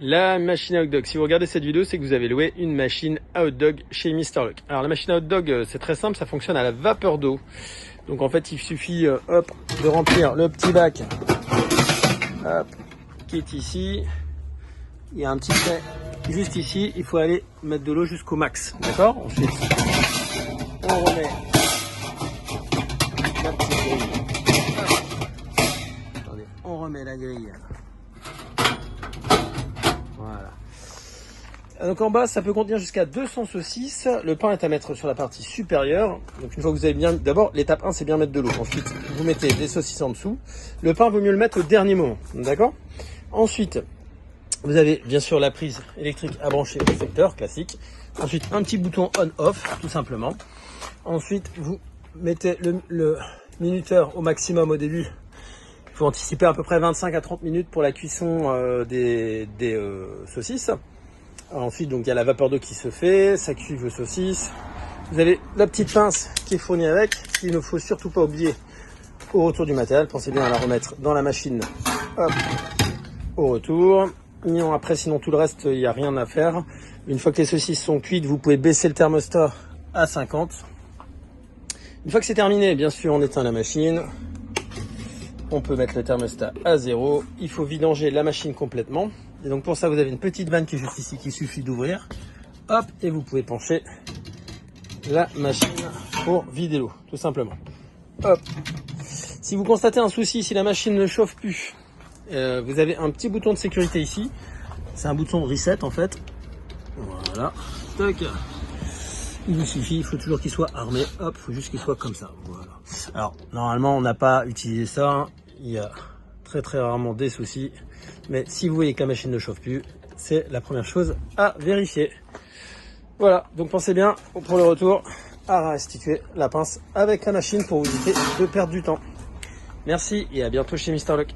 La machine à hot dog. Si vous regardez cette vidéo, c'est que vous avez loué une machine à hot dog chez Mr Lock. Alors la machine à hot dog, c'est très simple, ça fonctionne à la vapeur d'eau. Donc en fait, il suffit hop, de remplir le petit bac hop, qui est ici. Il y a un petit trait juste ici. Il faut aller mettre de l'eau jusqu'au max. D'accord? Ensuite, on remet la petite grille. Attendez, on remet la grille. Voilà. Donc en bas, ça peut contenir jusqu'à 200 saucisses. Le pain est à mettre sur la partie supérieure. Donc une fois que vous avez bien... D'abord, l'étape 1, c'est bien mettre de l'eau. Ensuite, vous mettez des saucisses en dessous. Le pain, vaut mieux le mettre au dernier moment. D'accord? Ensuite, vous avez bien sûr la prise électrique à brancher au secteur, classique. Ensuite, un petit bouton on-off, tout simplement. Ensuite, vous mettez le minuteur au maximum au début. Il faut anticiper à peu près 25 à 30 minutes pour la cuisson des saucisses. Ensuite, donc il y a la vapeur d'eau qui se fait, ça cuit vos saucisses. Vous avez la petite pince qui est fournie avec, qu'il ne faut surtout pas oublier au retour du matériel. Pensez bien à la remettre dans la machine. Hop, au retour. Non, après, sinon tout le reste, il n'y a rien à faire. Une fois que les saucisses sont cuites, vous pouvez baisser le thermostat à 50. Une fois que c'est terminé, bien sûr, on éteint la machine. On peut mettre le thermostat à 0. Il faut vidanger la machine complètement. Et donc pour ça, vous avez une petite vanne qui est juste ici, qu'il suffit d'ouvrir. Hop, et vous pouvez pencher la machine pour vider l'eau, tout simplement. Hop. Si vous constatez un souci, si la machine ne chauffe plus, vous avez un petit bouton de sécurité ici. C'est un bouton reset en fait. Voilà. Toc. Il vous suffit, il faut toujours qu'il soit armé. Hop, il faut juste qu'il soit comme ça. Voilà. Alors, normalement, on n'a pas utilisé ça. Hein. Il y a très rarement des soucis. Mais si vous voyez que la machine ne chauffe plus, c'est la première chose à vérifier. Voilà, donc pensez bien, pour le retour, à restituer la pince avec la machine pour vous éviter de perdre du temps. Merci et à bientôt chez Mr Lock.